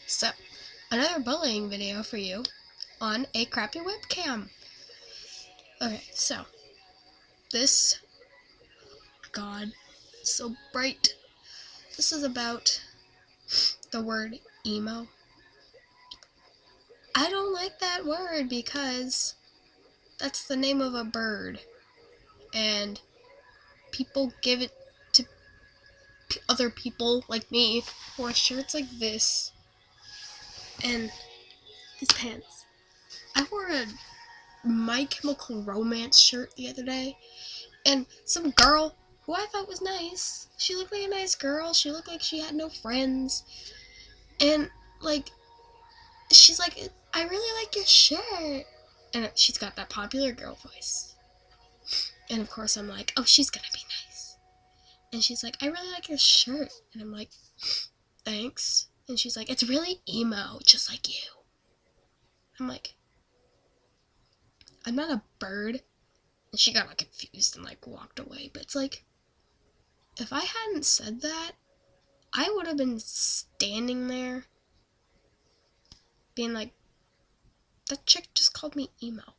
So, another bullying video for you on a crappy webcam. Okay, so, this, God, so bright. This is about the word emo. I don't like that word because that's the name of a bird. And people give it to other people like me who wear shirts like this and these pants. I wore a My Chemical Romance shirt the other day, and some girl who I thought was nice, she looked like a nice girl, she looked like she had no friends, and she's like, I really like your shirt, and she's got that popular girl voice, and of course I'm like, oh, she's gonna be nice, and she's like, I really like your shirt, and I'm like, thanks, and she's like, it's really emo, just like you. I'm like, I'm not a bird. And she got confused and walked away. But it's like, if I hadn't said that, I would have been standing there being like, that chick just called me emo.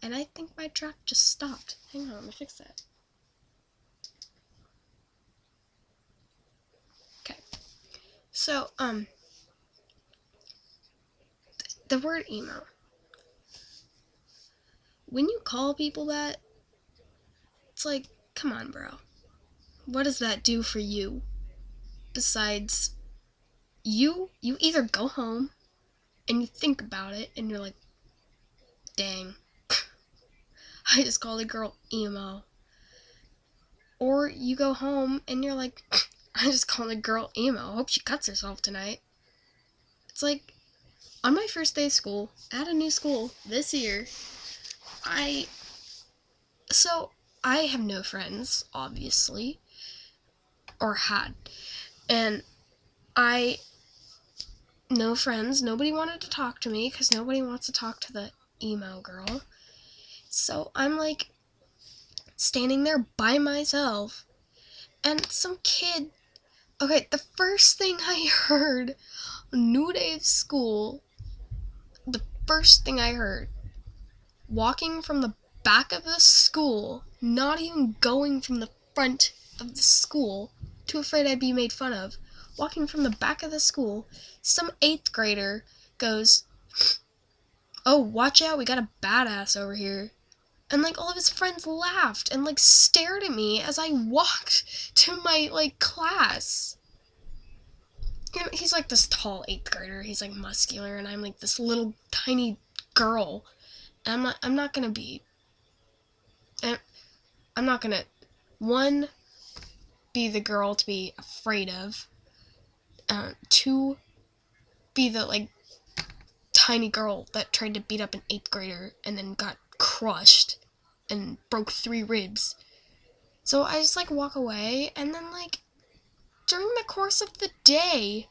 And I think my track just stopped. Hang on, let me fix that. Okay. So, the word emo. When you call people that, it's like, come on, bro. What does that do for you? Besides, you either go home and you think about it and you're like, dang, I just called a girl emo. Or you go home and you're like, I just called a girl emo. Hope she cuts herself tonight. It's like, on my first day of school, at a new school this year, I have no friends, obviously, or had, and no friends, nobody wanted to talk to me, because nobody wants to talk to the emo girl, so I'm standing there by myself, and some kid, okay, the first thing I heard, new day of school, the first thing I heard, walking from the back of the school, not even going from the front of the school, too afraid I'd be made fun of, walking from the back of the school, some 8th grader goes, oh, watch out, we got a badass over here. And all of his friends laughed and stared at me as I walked to my class. And he's this tall 8th grader, he's muscular, and I'm this little tiny girl. I'm not gonna be, I'm not gonna, one, be the girl to be afraid of, two, be the, tiny girl that tried to beat up an 8th grader and then got crushed and broke 3 ribs. So I just, walk away, and then, during the course of the day,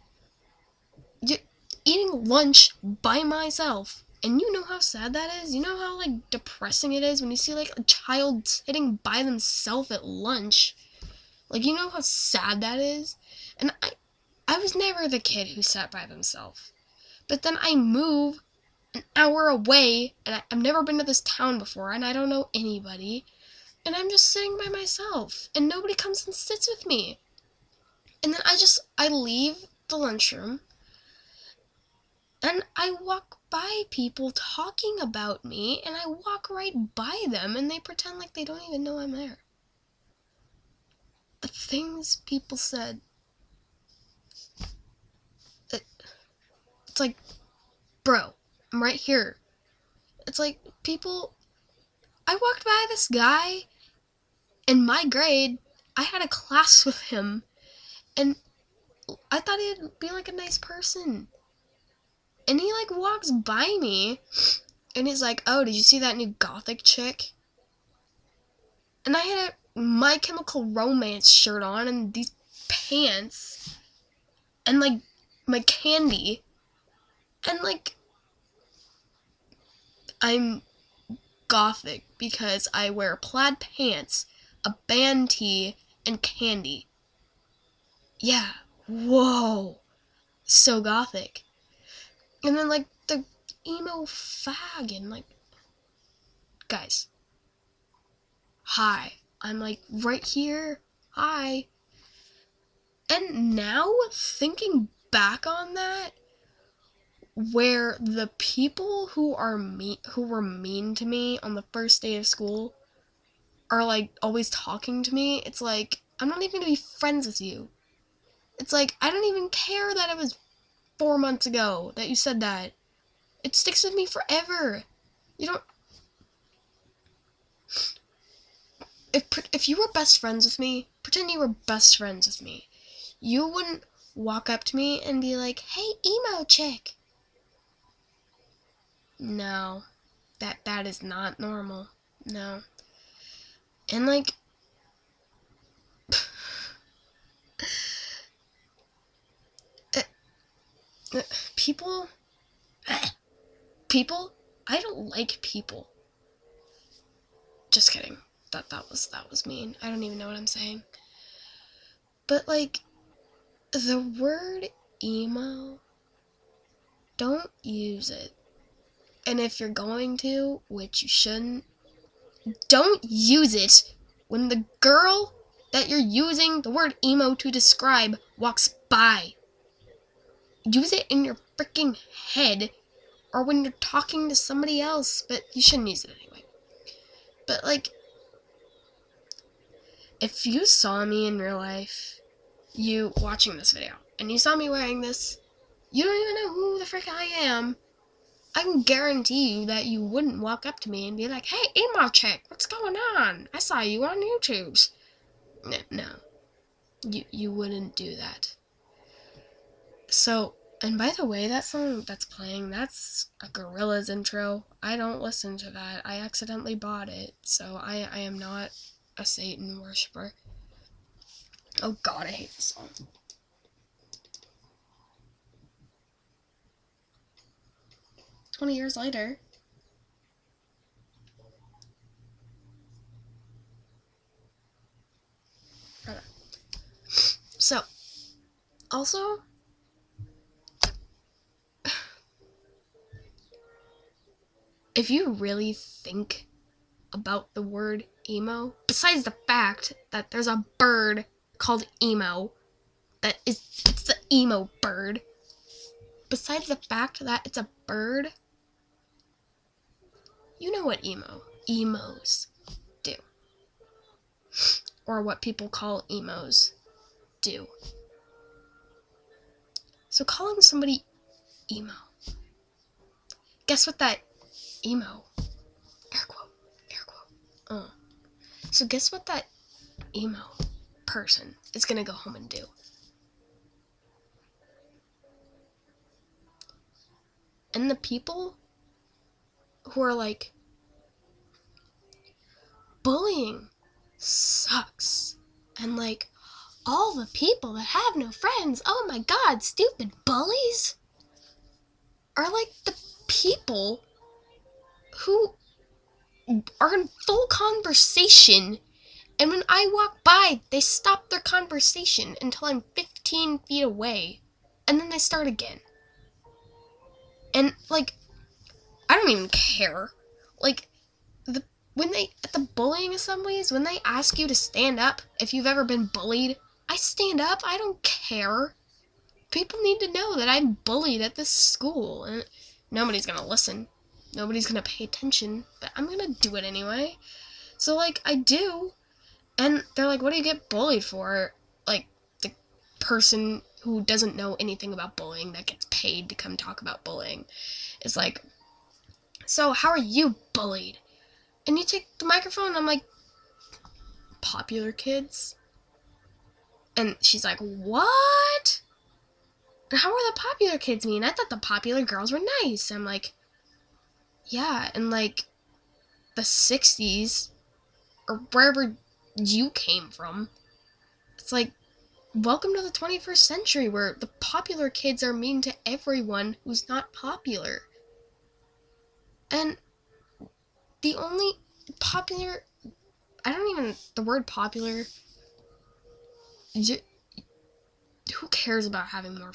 eating lunch by myself, and you know how sad that is? You know how, depressing it is when you see, a child sitting by themselves at lunch? You know how sad that is? And I was never the kid who sat by themselves. But then I move an hour away, and I've never been to this town before, and I don't know anybody, and I'm just sitting by myself, and nobody comes and sits with me. And then I leave the lunchroom, and I walk by people talking about me, and I walk right by them, and they pretend like they don't even know I'm there. The things people said, it's like, bro, I'm right here. It's like, people, I walked by this guy in my grade, I had a class with him, and I thought he'd be a nice person. And he walks by me, and he's like, oh, did you see that new gothic chick? And I had a My Chemical Romance shirt on, and these pants, and my candy, and I'm gothic because I wear plaid pants, a band tee, and candy. Yeah, whoa. so gothic. And then, like, the emo fag, and, like, guys, hi, I'm, like, right here, hi. And now, thinking back on that, where the people who were mean to me on the first day of school are, like, always talking to me, it's like, I'm not even gonna be friends with you. It's like, I don't even care that it was 4 months ago that you said that. It sticks with me forever. You don't... If you were best friends with me, pretend you were best friends with me, you wouldn't walk up to me and be like, hey, emo chick. No. That is not normal. No. And, like... people... People? I don't like people. Just kidding. That was mean. I don't even know what I'm saying. But, like, the word emo, don't use it. And if you're going to, which you shouldn't, don't use it when the girl that you're using the word emo to describe walks by. Use it in your freaking head, or when you're talking to somebody else, but you shouldn't use it anyway. But, like, if you saw me in real life, you watching this video, and you saw me wearing this, you don't even know who the frick I am. I can guarantee you that you wouldn't walk up to me and be like, hey, emo chick, what's going on? I saw you on YouTube. No. You wouldn't do that. So, and by the way, that song that's playing, that's a Gorillaz intro. I don't listen to that. I accidentally bought it, so I am not a Satan worshiper. Oh god, I hate this song. "20 years later." Okay. So, also, if you really think about the word emo, besides the fact that there's a bird called emo, it's the emo bird, besides the fact that it's a bird, you know what emos do. Or what people call emos do. So calling somebody emo, guess what that emo, air quote, so guess what that emo person is gonna go home and do? And the people who are like, bullying sucks, and like, all the people that have no friends, oh my god, stupid bullies, are like the people who are in full conversation, and when I walk by, they stop their conversation until I'm 15 feet away, and then they start again. And, like, I don't even care. Like, at the bullying assemblies, when they ask you to stand up, if you've ever been bullied, I stand up, I don't care. People need to know that I'm bullied at this school, and nobody's gonna listen. Nobody's gonna pay attention, but I'm gonna do it anyway. So, like, I do, and they're like, what do you get bullied for? Like, the person who doesn't know anything about bullying that gets paid to come talk about bullying is like, so how are you bullied? And you take the microphone, and I'm like, popular kids? And she's like, what? And how are the popular kids mean? I thought the popular girls were nice. I'm like, yeah, in like the 60s, or wherever you came from, it's like, welcome to the 21st century where the popular kids are mean to everyone who's not popular. And the only popular, the word popular, who cares about having more